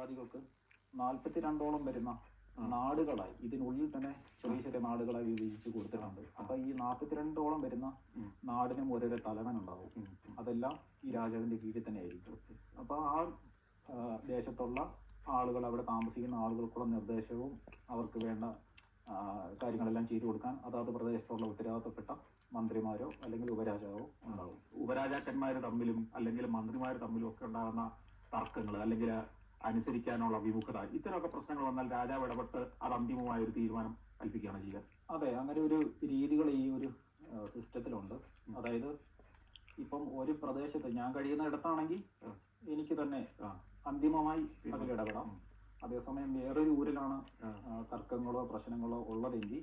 നാട്ടുരാജാതികൾക്ക് 42ഓളം വരുന്ന നാടുകളായി ഇതിനുള്ളിൽ തന്നെ ചെറിയ ചെറിയ നാടുകളായി വിഭജിച്ച് കൊടുത്തിട്ടുണ്ട്. അപ്പൊ ഈ 42ഓളം വരുന്ന നാടിനും ഓരോരോ തലവൻ ഉണ്ടാവും. അതെല്ലാം ഈ രാജാവിന്റെ കീഴിൽ തന്നെ ആയിരിക്കും. അപ്പൊ ആ ദേശത്തുള്ള ആളുകൾ, അവിടെ താമസിക്കുന്ന ആളുകൾക്കുള്ള നിർദ്ദേശവും അവർക്ക് വേണ്ട കാര്യങ്ങളെല്ലാം ചെയ്തു കൊടുക്കാൻ അതാത് പ്രദേശത്തുള്ള ഉത്തരവാദിത്തപ്പെട്ട മന്ത്രിമാരോ അല്ലെങ്കിൽ ഉപരാജാവോ ഉണ്ടാവും. ഉപരാജാക്കന്മാർ തമ്മിലും അല്ലെങ്കിൽ മന്ത്രിമാർ തമ്മിലും ഒക്കെ ഉണ്ടാകുന്ന തർക്കങ്ങൾ അല്ലെങ്കിൽ അനുസരിക്കാനുള്ള വിമുഖത, ഇത്തരമൊക്കെ പ്രശ്നങ്ങൾ വന്നാൽ രാജാവ് ഇടപെട്ട് അത് അന്തിമമായ ഒരു തീരുമാനം കൽപ്പിക്കുകയാണ് ചെയ്യുക. അതെ, അങ്ങനെ ഒരു രീതികൾ ഈ ഒരു സിസ്റ്റത്തിലുണ്ട്. അതായത് ഇപ്പം ഒരു പ്രദേശത്ത് ഞാൻ കഴിയുന്ന ഇടത്താണെങ്കിൽ എനിക്ക് തന്നെ അന്തിമമായി അതിൽ ഇടപെടാം. അതേസമയം വേറൊരു ഊരിലാണ് തർക്കങ്ങളോ പ്രശ്നങ്ങളോ ഉള്ളതെങ്കിൽ,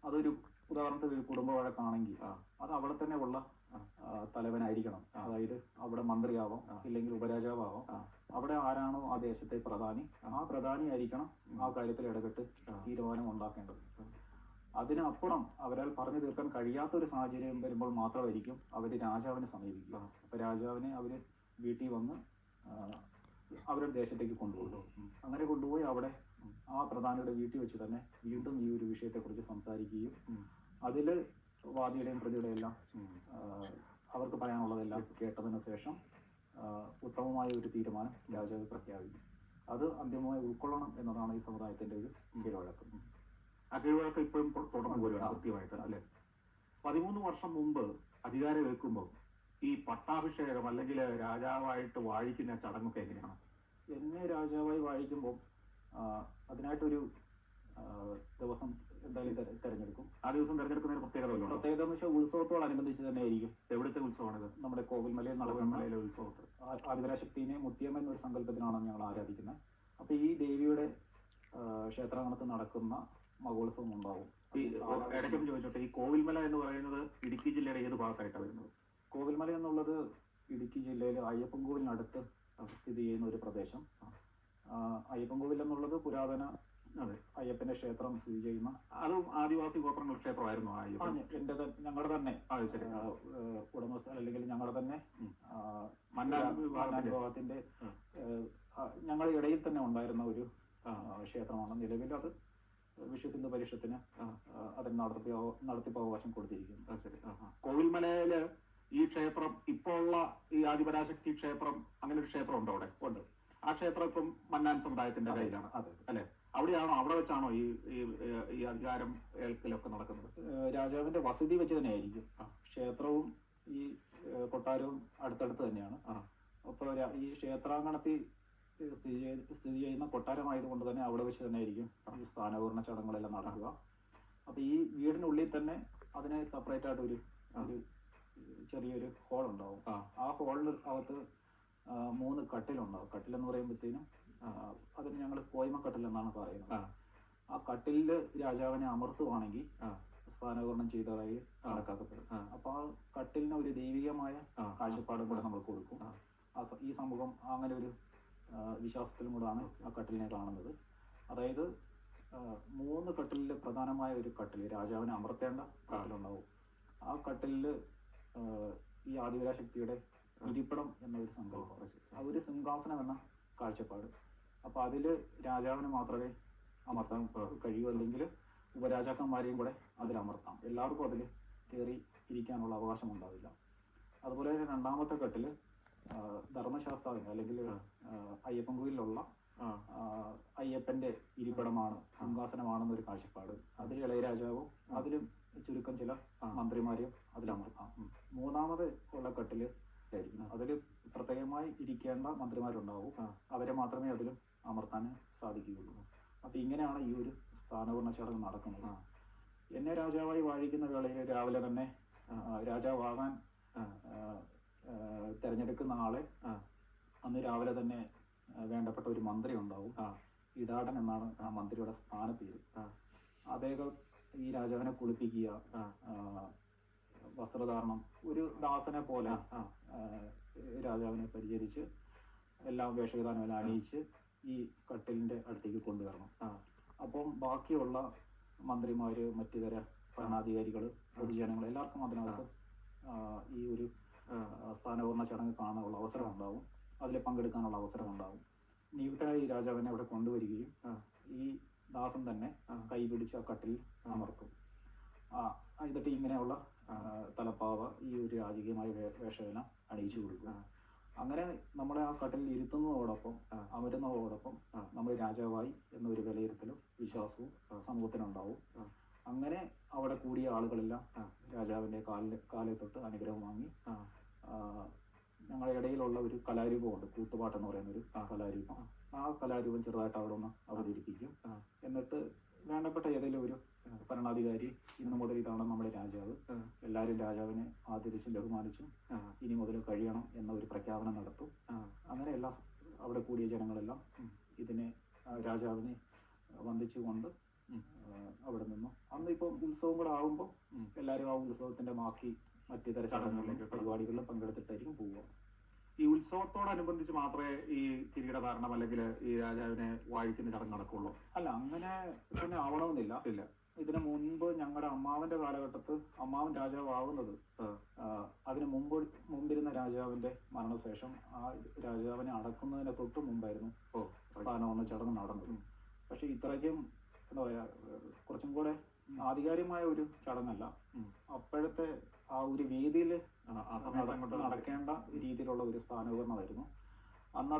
അതൊരു ഉദാഹരണത്തിന് ഒരു കുടുംബ വഴക്കാണെങ്കിൽ അത് അവിടെ തന്നെ ഉള്ള തലവനായിരിക്കണം. അതായത് അവിടെ മന്ത്രിയാവാം, ഇല്ലെങ്കിൽ ഉപരാജാവാം. അവിടെ ആരാണോ ആ ദേശത്തെ പ്രധാനി, ആ പ്രധാനി ആയിരിക്കണം ആ കാര്യത്തിൽ ഇടപെട്ട് തീരുമാനം ഉണ്ടാക്കേണ്ടത്. അതിനപ്പുറം അവരാൽ പറഞ്ഞു തീർക്കാൻ കഴിയാത്തൊരു സാഹചര്യം വരുമ്പോൾ മാത്രമായിരിക്കും അവര് രാജാവിനെ സമീപിക്കുക. അപ്പൊ രാജാവിനെ അവര് വീട്ടിൽ വന്ന് അവരുടെ ദേശത്തേക്ക് കൊണ്ടുപോകും. അങ്ങനെ കൊണ്ടുപോയി അവിടെ ആ പ്രധാനിയുടെ വീട്ടിൽ വെച്ച് തന്നെ വീണ്ടും ഈ ഒരു വിഷയത്തെക്കുറിച്ച് സംസാരിക്കുകയും അതില് വാദിയുടെയും പ്രതിയുടെയും എല്ലാം അവർക്ക് പറയാനുള്ളതെല്ലാം കേട്ടതിന് ശേഷം ഉത്തമമായ ഒരു തീരുമാനം രാജാവ് പ്രഖ്യാപിക്കും. അത് അന്തിമമായി ഉൾക്കൊള്ളണം എന്നതാണ് ഈ സമുദായത്തിന്റെ ഒരു കീഴ്വഴക്കം. ആ കീഴ്വഴക്കം ഇപ്പോഴും തുടർന്നു പോരുകയാണ് കൃത്യമായിട്ട്, അല്ലെ? 13 വർഷം മുമ്പ് അധികാരം ഏൽക്കുമ്പോൾ ഈ പട്ടാഭിഷേകം അല്ലെങ്കിൽ രാജാവായിട്ട് വാഴിക്കുന്ന ചടങ്ങൊക്കെ എങ്ങനെയാണ്? എന്നെ രാജാവായി വാഴിക്കുമ്പോൾ അതിനായിട്ടൊരു ദിവസം എന്തായാലും തെരഞ്ഞെടുക്കും. ആ ദിവസം തെരഞ്ഞെടുക്കുന്നതിന് പ്രത്യേകത എന്ന് വെച്ചാൽ ഉത്സവത്തോടനുബന്ധിച്ച് തന്നെ ആയിരിക്കും. എവിടുത്തെ ഉത്സവമാണിത്? നമ്മുടെ കോവിൽമലയിൽ നടക്കുന്ന ഉത്സവം. ആദിപരാശക്തിനെ മുത്തിയമ്മ എന്നൊരു സങ്കല്പത്തിനാണ് ഞങ്ങൾ ആരാധിക്കുന്നത്. അപ്പൊ ഈ ദേവിയുടെ ക്ഷേത്രാങ്കണത്ത് നടക്കുന്ന മഹോത്സവം ഉണ്ടാവും. ഇടയ്ക്കൊന്ന് ചോദിച്ചോട്ടെ, ഈ കോവിൽമല എന്ന് പറയുന്നത് ഇടുക്കി ജില്ലയുടെ ഏത് ഭാഗത്തായിട്ടാണ് വരുന്നത്? കോവിൽമല എന്നുള്ളത് ഇടുക്കി ജില്ലയിൽ അയ്യപ്പൻകോവിലിനടുത്ത് സ്ഥിതി ചെയ്യുന്ന ഒരു പ്രദേശം. അയ്യപ്പൻകോവിൽ എന്നുള്ളത് പുരാതന അയ്യപ്പന്റെ ക്ഷേത്രം സ്ഥിതി ചെയ്യുന്ന, അതും ആദിവാസി ഗോത്രങ്ങളുടെ ക്ഷേത്രമായിരുന്നു. ഞങ്ങളുടെ തന്നെ ഉടമസ്ഥ അല്ലെങ്കിൽ ഞങ്ങളുടെ തന്നെ മന്നാൻ വിഭാഗത്തിന്റെ ഞങ്ങളുടെ ഇടയിൽ തന്നെ ഉണ്ടായിരുന്ന ഒരു ക്ഷേത്രമാണ്. നിലവിൽ അത് വിശ്വ ഹിന്ദു പരിഷത്തിന് അതിന് നടത്തിപ്പവകാശം കൊടുത്തിരിക്കുന്നു. കോവിൽമലയില് ഈ ക്ഷേത്രം ഇപ്പോൾ ഉള്ള ഈ ആദിപരാശക്തി ക്ഷേത്രം, അങ്ങനെ ഒരു ക്ഷേത്രം ഉണ്ടോ? അവിടെ ഉണ്ട്. ആ ക്ഷേത്രം ഇപ്പം മന്നാൻ സമുദായത്തിന്റെ കയ്യിലാണ്, അല്ലെ? അവിടെയാണോ, അവിടെ വെച്ചാണോ ഈ അധികാരം ഏൽക്കലൊക്കെ നടക്കുന്നത്? രാജാവിന്റെ വസതി വെച്ച് തന്നെ ആയിരിക്കും. ക്ഷേത്രവും ഈ കൊട്ടാരവും അടുത്തടുത്ത് തന്നെയാണ്. അപ്പൊ ഈ ക്ഷേത്രാങ്കണത്തിൽ സ്ഥിതി ചെയ്യുന്ന കൊട്ടാരമായതുകൊണ്ട് തന്നെ അവിടെ വെച്ച് തന്നെ ആയിരിക്കും ഈ സ്ഥാനപൂർണ്ണ ചടങ്ങുകളെല്ലാം നടക്കുക. അപ്പൊ ഈ വീടിനുള്ളിൽ തന്നെ അതിന് സെപ്പറേറ്റ് ആയിട്ട് ഒരു ചെറിയൊരു ഹോൾ ഉണ്ടാവും. ആ ഹോളിന് അകത്ത് 3 കട്ടിലുണ്ടാവും. കട്ടിലെന്ന് പറയുമ്പോഴത്തേനും അതിന് ഞങ്ങൾ കോയ്മക്കട്ടിൽ എന്നാണ് പറയുന്നത്. ആ കട്ടിലില് രാജാവിനെ അമർത്തുവാണെങ്കിൽ സ്ഥാനപൂർണ്ണം ചെയ്തതായി കണക്കാക്കപ്പെടും. അപ്പൊ ആ കട്ടിലിന് ഒരു ദൈവികമായ കാഴ്ചപ്പാടും കൂടെ നമ്മൾ കൊടുക്കും. ഈ സമൂഹം അങ്ങനെ ഒരു വിശ്വാസത്തിലും കൂടാണ് ആ കട്ടിലിനെ കാണുന്നത്. അതായത് 3 കട്ടിലില് പ്രധാനമായ ഒരു കട്ടില്, രാജാവിനെ അമർത്തേണ്ട കട്ടിലുണ്ടാവും. ആ കട്ടിലില് ഈ ആദിപരാശക്തിയുടെ ഇരിപ്പിടം എന്നൊരു സങ്കല്പം, ഒരു സിംഹാസനം എന്ന കാഴ്ചപ്പാട്. അപ്പൊ അതില് രാജാവിന് മാത്രമേ അമർത്താൻ കഴിയൂ, അല്ലെങ്കിൽ ഉപരാജാക്കന്മാരെയും കൂടെ അതിലമർത്താം. എല്ലാവർക്കും അതിൽ കയറി ഇരിക്കാനുള്ള അവകാശം ഉണ്ടാവില്ല. അതുപോലെ തന്നെ 2ാമത്തെ കട്ടില് ധർമ്മശാസ്താവിന് അല്ലെങ്കിൽ അയ്യപ്പൻകോവിലുള്ള അയ്യപ്പന്റെ ഇരിപ്പിടമാണ്, സിംഹാസനമാണെന്നൊരു കാഴ്ചപ്പാട്. അതിൽ ഇളയരാജാവും അതിലും ചുരുക്കം ചില മന്ത്രിമാരെയും അതിലമർത്താം. 3ാമത് ഉള്ള കട്ടില് ആയിരിക്കും. അതിൽ പ്രത്യേകമായി ഇരിക്കേണ്ട മന്ത്രിമാരുണ്ടാവും. അവരെ മാത്രമേ അതിലും അമർത്താൻ സാധിക്കുകയുള്ളൂ. അപ്പൊ ഇങ്ങനെയാണ് ഈ ഒരു സ്ഥാനപൂർണ്ണ ചടങ്ങ് നടക്കുന്നത്. എന്നെ രാജാവായി വാഴിക്കുന്ന വേളയിൽ രാവിലെ തന്നെ രാജാവാകാൻ തെരഞ്ഞെടുക്കുന്ന ആളെ അന്ന് രാവിലെ തന്നെ വേണ്ടപ്പെട്ട ഒരു മന്ത്രി ഉണ്ടാവും. ഇടാടൻ എന്നാണ് ആ മന്ത്രിയുടെ സ്ഥാനപ്പേര്. അദ്ദേഹം ഈ രാജാവിനെ കുളിപ്പിക്കുക, വസ്ത്രധാരണം, ഒരു ദാസനെ പോലെ രാജാവിനെ പരിചരിച്ച് എല്ലാം വേഷവിധാനമെല്ലാം അണിയിച്ച് ഈ കട്ടിലിന്റെ അടുത്തേക്ക് കൊണ്ടുവരണം. അപ്പം ബാക്കിയുള്ള മന്ത്രിമാര്, മറ്റിതര ഭരണാധികാരികൾ, പൊതുജനങ്ങൾ എല്ലാവർക്കും അതിനകത്ത് ഈ ഒരു സ്ഥാനപൂർണ്ണ ചടങ്ങ് കാണാനുള്ള അവസരം ഉണ്ടാവും. അതിൽ പങ്കെടുക്കാനുള്ള അവസരം ഉണ്ടാവും. നിയുക്തനായ ഈ രാജാവിനെ അവിടെ കൊണ്ടുവരികയും ഈ ദാസൻ തന്നെ കൈ പിടിച്ച് ആ കട്ടിൽ അമർത്തും. എന്നിട്ട് ഇങ്ങനെയുള്ള തലപ്പാവ ഈ ഒരു രാജകീയമായ വേഷമെല്ലാം അണിയിച്ചു കൊടുക്കും. അങ്ങനെ നമ്മളെ ആ കട്ടിലിൽ ഇരുത്തുന്നതോടൊപ്പം അമരുന്നതോടൊപ്പം നമ്മൾ രാജാവായി എന്നൊരു വിലയിരുത്തലും വിശ്വാസവും സമൂഹത്തിനുണ്ടാവും. അങ്ങനെ അവിടെ കൂടിയ ആളുകളെല്ലാം രാജാവിൻ്റെ കാലിൽ തൊട്ട് അനുഗ്രഹം വാങ്ങി ഞങ്ങളുടെ ഇടയിലുള്ള ഒരു കലാരൂപമുണ്ട്, കൂത്തുപാട്ട് എന്ന് പറയുന്ന ഒരു കലാരൂപം. ആ കലാരൂപം ചെറുതായിട്ട് അവിടെ ഒന്ന് അവതരിപ്പിക്കും. എന്നിട്ട് വേണ്ടപ്പെട്ട ഏതെങ്കിലും ഒരു ഭരണാധികാരി ഇന്ന് മുതൽ ഇതാണ് നമ്മുടെ രാജാവ്, എല്ലാവരും രാജാവിനെ ആദരിച്ചും ബഹുമാനിച്ചും ഇനി മുതൽ കഴിയണം എന്ന ഒരു പ്രഖ്യാപനം നടത്തും. അങ്ങനെ എല്ലാ അവിടെ കൂടിയ ജനങ്ങളെല്ലാം ഇതിനെ രാജാവിനെ വന്ദിച്ചുകൊണ്ട് അവിടെ നിന്നും അന്ന് ഇപ്പം ഉത്സവം കൂടെ ആകുമ്പോൾ എല്ലാവരും ആ ഉത്സവത്തിന്റെ ബാക്കി മറ്റിതര ചടങ്ങുകളിലേക്ക് പരിപാടികളിൽ പങ്കെടുത്തിട്ടായിരിക്കും പോവുക. ഈ ഉത്സവത്തോടനുബന്ധിച്ച് മാത്രമേ ഈ കിരീടധാരണം അല്ലെങ്കിൽ ഈ രാജാവിനെ വാഴിക്കുന്ന ചടങ്ങ് നടക്കുള്ളൂ? അല്ല, അങ്ങനെ തന്നെ ആവണമെന്നില്ല. ഇല്ല, ഇതിനു മുൻപ് ഞങ്ങളുടെ അമ്മാവന്റെ കാലഘട്ടത്ത് അമ്മാവൻ രാജാവാകുന്നത് അതിന് മുമ്പിരുന്ന രാജാവിന്റെ മരണശേഷം ആ രാജാവിനെ അടക്കുന്നതിന് തൊട്ട് മുമ്പായിരുന്നു സ്ഥാനമെന്ന ചടങ്ങ് നടന്നത്. പക്ഷെ ഇത്രയ്ക്കും എന്താ പറയാ, കുറച്ചും കൂടെ ആധികാരികമായ ഒരു ചടങ്ങല്ല. അപ്പോഴത്തെ ആ ഒരു വേദിയിൽ നടക്കേണ്ട രീതിയിലുള്ള ഒരു സ്ഥാനീകരണമായിരുന്നു. അന്ന്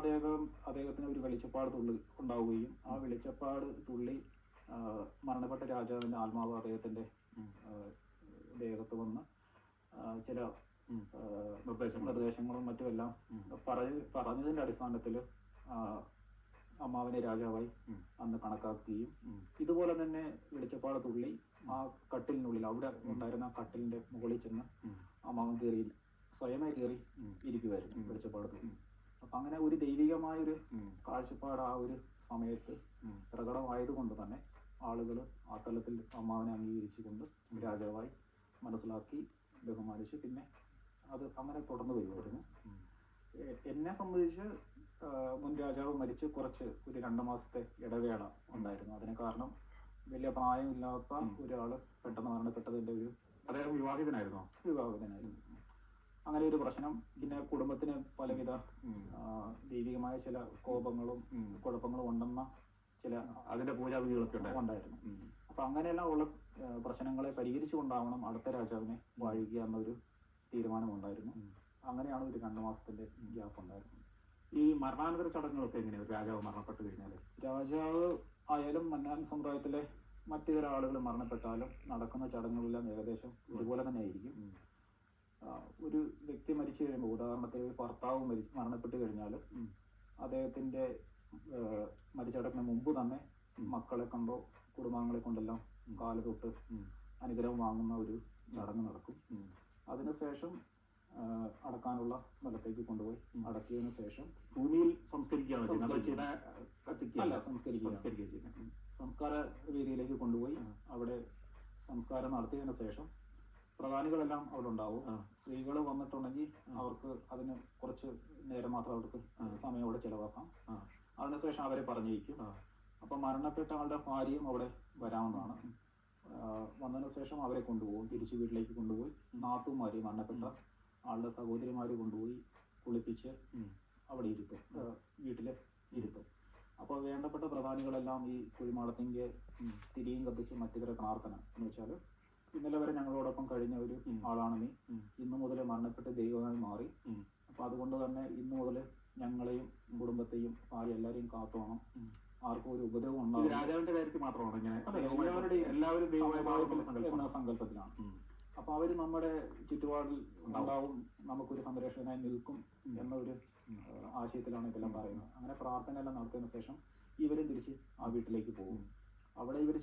അദ്ദേഹത്തിന് ഒരു വെളിച്ചപ്പാട് ഉണ്ടാവുകയും ആ വെളിച്ചപ്പാട് തുള്ളി മരണപ്പെട്ട രാജാവിന്റെ ആത്മാവ് അദ്ദേഹത്തിന്റെ ദേഹത്ത് വന്ന് ചില നിർദ്ദേശങ്ങളും മറ്റുമെല്ലാം പറഞ്ഞതിന്റെ അടിസ്ഥാനത്തിൽ അമ്മാവിനെ രാജാവായി അന്ന് കണക്കാക്കുകയും ഇതുപോലെ തന്നെ വെളിച്ചപ്പാട് തുള്ളി ആ കട്ടിലിനുള്ളിൽ അവിടെ ഉണ്ടായിരുന്ന കട്ടിലിന്റെ മുകളിൽ ചെന്ന് അമ്മാവൻ സ്വയമേ കയറി ഇരിക്കുമായിരുന്നു വെളിച്ചപ്പാട് തുള്ളി. അപ്പൊ അങ്ങനെ ഒരു ദൈവികമായൊരു കാഴ്ചപ്പാട് ആ ഒരു സമയത്ത് പ്രകടമായതുകൊണ്ട് തന്നെ ആളുകൾ ആ തലത്തിൽ അമ്മാവനെ അംഗീകരിച്ചുകൊണ്ട് രാജാവായി മനസ്സിലാക്കി ബഹുമാനിച്ച് പിന്നെ അത് അങ്ങനെ തുടർന്നു വരുമായിരുന്നു. എന്നെ സംബന്ധിച്ച് മുൻ രാജാവ് മരിച്ച് ഒരു 2 മാസത്തെ ഇടവേള ഉണ്ടായിരുന്നു. അതിന് കാരണം വലിയ പ്രായമില്ലാത്ത ഒരാള് പെട്ടെന്ന് മരണപ്പെട്ടതിന്റെ ഒരു അദ്ദേഹം വിവാഹിതനായിരുന്നു. അങ്ങനെ ഒരു പ്രശ്നം. പിന്നെ കുടുംബത്തിന് പലവിധ ദൈവികമായ ചില കോപങ്ങളും കുഴപ്പങ്ങളും ഉണ്ടെന്ന ചില അതിന്റെ പൂജാവിധികളൊക്കെ ഉണ്ടായിരുന്നു. അപ്പൊ അങ്ങനെയെല്ലാം ഉള്ള പ്രശ്നങ്ങളെ പരിഹരിച്ചുകൊണ്ടാവണം അടുത്ത രാജാവിനെ വാഴിക്കുക എന്നൊരു തീരുമാനമുണ്ടായിരുന്നു. അങ്ങനെയാണ് ഒരു 2 മാസത്തിന്റെ ഗ്യാപ്പ് ഉണ്ടായിരുന്നത്. ഈ മരണാനന്തര ചടങ്ങുകളൊക്കെ എങ്ങനെയാണ് രാജാവ് മരണപ്പെട്ടു കഴിഞ്ഞാൽ? രാജാവ് ആയാലും മന്നാൻ സമുദായത്തിലെ മറ്റു ചില ആളുകൾ മരണപ്പെട്ടാലും നടക്കുന്ന ചടങ്ങുകളെല്ലാം ഏകദേശം ഒരുപോലെ തന്നെ ആയിരിക്കും. ഒരു വ്യക്തി മരിച്ചു കഴിയുമ്പോൾ, ഉദാഹരണത്തിന് ഒരു ഭർത്താവ് മരണപ്പെട്ടു കഴിഞ്ഞാൽ അദ്ദേഹത്തിന്റെ മരിച്ചടക്കിന് മുമ്പ് തന്നെ മക്കളെ കൊണ്ടോ കുടുംബാംഗങ്ങളെ കൊണ്ടെല്ലാം കാല് തൊട്ട് അനുഗ്രഹം വാങ്ങുന്ന ഒരു ചടങ്ങ് നടക്കും. അതിനുശേഷം അടക്കാനുള്ള സ്ഥലത്തേക്ക് കൊണ്ടുപോയി അടക്കിയതിനു ശേഷം ഭൂമിയിൽ സംസ്കരിക്കുകയാണ് സംസ്കാര വേദിയിലേക്ക് കൊണ്ടുപോയി അവിടെ സംസ്കാരം നടത്തിയതിനു ശേഷം പ്രധാനികളെല്ലാം അവിടെ ഉണ്ടാവും. സ്ത്രീകൾ വന്നിട്ടുണ്ടെങ്കിൽ അവർക്ക് അതിന് കുറച്ച് നേരം മാത്രം അവർക്ക് സമയം അവിടെ ചെലവാക്കാം. അതിനുശേഷം അവരെ പറഞ്ഞിരിക്കും. അപ്പൊ മരണപ്പെട്ട ആളുടെ ഭാര്യയും അവിടെ വരാവുന്നതാണ്. വന്നതിന് ശേഷം അവരെ കൊണ്ടുപോകും, തിരിച്ചു വീട്ടിലേക്ക് കൊണ്ടുപോയി നാത്തുമാര് മരണപ്പെട്ട ആളുടെ സഹോദരിമാര് കൊണ്ടുപോയി കുളിപ്പിച്ച് അവിടെ ഇരുത്തും, വീട്ടില് ഇരുത്തും. അപ്പോൾ വേണ്ടപ്പെട്ട പ്രധാനികളെല്ലാം ഈ കുഴിമാടത്തിന്റെ തിരിയും കത്തിച്ച് മറ്റിതര പ്രാർത്ഥന എന്ന് വെച്ചാൽ, ഇന്നലെ വരെ ഞങ്ങളോടൊപ്പം കഴിഞ്ഞ ഒരു ആളാണ് നീ, ഇന്നു മുതൽ മരണപ്പെട്ട് ദൈവമായി മാറി. അപ്പൊ അതുകൊണ്ട് തന്നെ ഇന്നു മുതൽ ഞങ്ങളെയും കുടുംബത്തെയും ഭാര്യ എല്ലാരെയും കാത്തോണം, ആർക്കും ഒരു ഉപദ്രവം ഉണ്ടാവും. രാജാവിന്റെ കാര്യത്തിൽ മാത്രമാണ് ഇങ്ങനെ, എല്ലാവരുടെയും എന്ന സങ്കല്പത്തിലാണ്. അപ്പൊ അവര് നമ്മുടെ ചുറ്റുപാടിൽ ഉണ്ടാവും, നമുക്കൊരു സംരക്ഷകനായി നിൽക്കും എന്ന ഒരു ആശയത്തിലാണ് ഇതെല്ലാം പറയുന്നത്. അങ്ങനെ പ്രാർത്ഥന എല്ലാം നടത്തിയതിനു ശേഷം ഇവരും തിരിച്ച് ആ വീട്ടിലേക്ക് പോകും. അവിടെ ഇവർ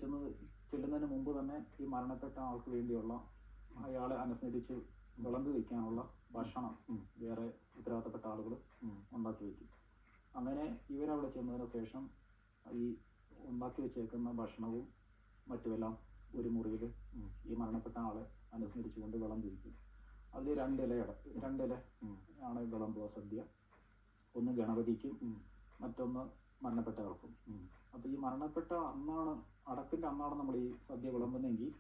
ചെല്ലുന്നതിന് മുമ്പ് തന്നെ ഈ മരണപ്പെട്ട ആൾക്ക് വേണ്ടിയുള്ള, അയാളെ അനുസ്മരിച്ച് വിളമ്പി വയ്ക്കാനുള്ള ഭക്ഷണം വേറെ ഉത്തരവാദിത്തപ്പെട്ട ആളുകൾ ഉണ്ടാക്കി വയ്ക്കും. അങ്ങനെ ഇവരവിടെ ചെന്നതിന് ശേഷം ഈ ഉണ്ടാക്കി വെച്ചേക്കുന്ന ഭക്ഷണവും മറ്റുമെല്ലാം ഒരു മുറിയിൽ ഈ മരണപ്പെട്ട ആളെ അനുസ്മരിച്ചുകൊണ്ട് വിളമ്പി വയ്ക്കും. അതിൽ 2 ഇല ആണ് വിളമ്പുക സദ്യ. ഒന്ന് ഗണപതിക്കും മറ്റൊന്ന് മരണപ്പെട്ട ആൾക്കും. അപ്പൊ ഈ മരണപ്പെട്ട അന്നാണ്, അടക്കിന്റെ അന്നാണ് നമ്മൾ ഈ സദ്യ വിളമ്പുന്നെങ്കിൽ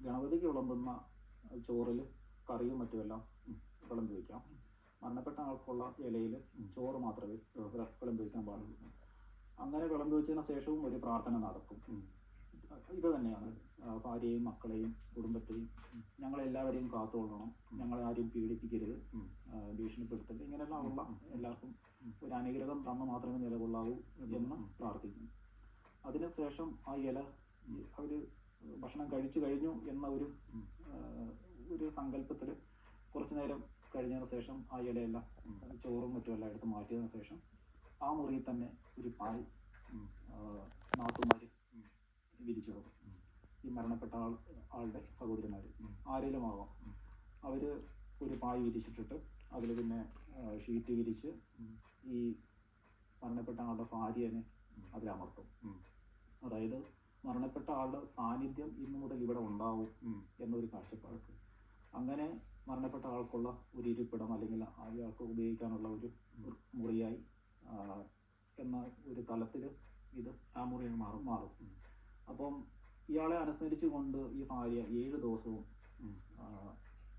ഗണപതിക്ക് വിളമ്പുന്ന ചോറിൽ കറിയും മറ്റുമെല്ലാം വിളമ്പി വയ്ക്കാം. മരണപ്പെട്ട ആൾക്കുള്ള ഇലയിൽ ചോറ് മാത്രമേ വിളമ്പി വയ്ക്കാൻ പാടുള്ളൂ. അങ്ങനെ വിളമ്പി വെച്ചതിന് ശേഷവും ഒരു പ്രാർത്ഥന നടത്തും. ഇത് തന്നെയാണ്, ഭാര്യയെയും മക്കളെയും കുടുംബത്തെയും ഞങ്ങളെല്ലാവരെയും കാത്തുകൊള്ളണം, ഞങ്ങളെ ആരെയും പീഡിപ്പിക്കരുത്, ഭീഷണിപ്പെടുത്തരുത്, ഇങ്ങനെയെല്ലാം ഉള്ള എല്ലാവർക്കും ഒരു അനുഗ്രഹം തന്ന് മാത്രമേ നിലകൊള്ളാവൂ എന്ന് പ്രാർത്ഥിക്കും. അതിനുശേഷം ആ ഇല അവർ ഭക്ഷണം കഴിച്ചു കഴിഞ്ഞു എന്ന ഒരു സങ്കല്പത്തിൽ കുറച്ചു നേരം കഴിഞ്ഞതിന് ശേഷം ആ ഇലയെല്ലാം ചോറും മറ്റുമെല്ലാം എടുത്ത് മാറ്റിയതിനു ശേഷം ആ മുറിയിൽ തന്നെ ഒരു പായ് നാട്ടുമാർ വിരിച്ചിടും. ഈ മരണപ്പെട്ട ആളുടെ സഹോദരിമാർ ആരെങ്കിലും ആവാം, അവർ ഒരു പായ് വിരിച്ചിട്ടിട്ട് അതിൽ പിന്നെ ഷീറ്റ് വിരിച്ച് ഈ മരണപ്പെട്ട ആളുടെ ഭാര്യനെ അതിലമർത്തും. അതായത് മരണപ്പെട്ട ആളുടെ സാന്നിധ്യം ഇന്നു മുതൽ ഇവിടെ ഉണ്ടാവും എന്നൊരു കാഴ്ചപ്പാട്. അങ്ങനെ മരണപ്പെട്ട ആൾക്കുള്ള ഒരു ഇരിപ്പിടം അല്ലെങ്കിൽ അയാൾക്ക് ഉപയോഗിക്കാനുള്ള ഒരു മുറിയായി എന്ന ഒരു തലത്തിൽ ഇത് ആ മുറിയായി മാറും. അപ്പം ഇയാളെ അനുസ്മരിച്ചുകൊണ്ട് ഈ ഭാര്യ 7 ദിവസവും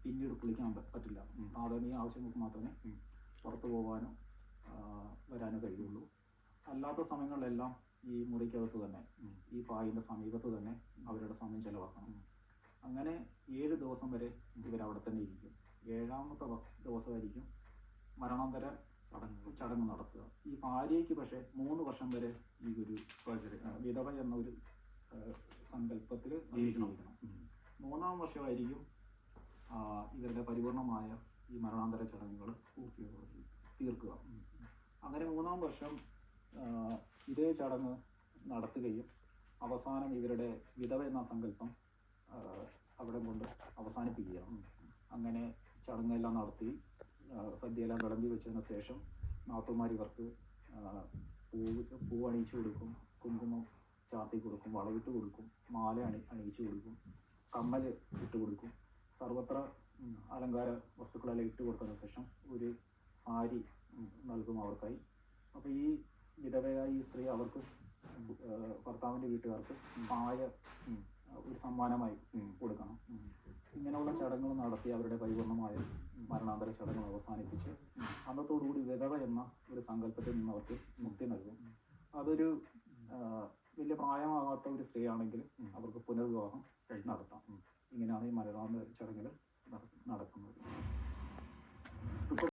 പിന്നീട് കുളിക്കാൻ പറ്റില്ല. പ്രാഥമിക ആവശ്യങ്ങൾക്ക് മാത്രമേ പുറത്തു പോകാനോ വരാനോ കഴിയുള്ളൂ. അല്ലാത്ത സമയങ്ങളിലെല്ലാം ഈ മുറിക്കകത്ത് തന്നെ, ഈ പായിൻ്റെ സമീപത്ത് തന്നെ അവരുടെ സമയം ചെലവാക്കണം. അങ്ങനെ 7 ദിവസം വരെ ഇവരവിടെ തന്നെ ഇരിക്കും. 7ാമത്തെ ദിവസമായിരിക്കും മരണാന്തര ചടങ്ങ് നടത്തുക. ഈ ഭാര്യയ്ക്ക് പക്ഷേ 3 വർഷം വരെ ഈ ഒരു വിധവ എന്ന ഒരു സങ്കല്പത്തിൽ ജീവിക്കണം. 3ാം വർഷമായിരിക്കും ഇവരുടെ പരിപൂർണമായ ഈ മരണാന്തര ചടങ്ങുകൾ തീർക്കുക. അങ്ങനെ 3ാം വർഷം ഇതേ ചടങ്ങ് നടത്തുകയും അവസാനം ഇവരുടെ വിധവ എന്ന സങ്കല്പം അവിടെ കൊണ്ട് അവസാനിപ്പിക്കുകയാണ്. അങ്ങനെ ചടങ്ങെല്ലാം നടത്തി സദ്യയെല്ലാം വിളമ്പി വെച്ചതിന് ശേഷം നാത്തുമാർ ഇവർക്ക് പൂ അണിയിച്ചു കൊടുക്കും, കുങ്കുമം ചാർത്തി കൊടുക്കും, വളയിട്ട് കൊടുക്കും, മാല അണിയിച്ചു കൊടുക്കും, കമ്മൽ ഇട്ട് കൊടുക്കും, സർവത്ര അലങ്കാര വസ്തുക്കളെല്ലാം ഇട്ട് കൊടുത്തതിന് ശേഷം ഒരു സാരി നൽകും അവർക്കായി. അപ്പോൾ ഈ വിധവയായ ഈ സ്ത്രീ അവർക്ക് ഭർത്താവിൻ്റെ വീട്ടുകാർക്ക് പായ ഒരു സമ്മാനമായി കൊടുക്കണം. ഇങ്ങനെയുള്ള ചടങ്ങുകൾ നടത്തി അവരുടെ പരിപൂർണമായ മരണാന്തര ചടങ്ങുകൾ അവസാനിപ്പിച്ച് അന്നത്തോടുകൂടി വിധവ എന്ന ഒരു സങ്കല്പത്തിൽ നിന്ന് അവർക്ക് മുക്തി നൽകും. അതൊരു വലിയ പ്രായമാകാത്ത ഒരു സ്ത്രീയാണെങ്കിൽ അവർക്ക് പുനർവിവാഹം നടത്താം. ഇങ്ങനെയാണ് ഈ മരണാന്തര ചടങ്ങുകൾ നടക്കുന്നത്.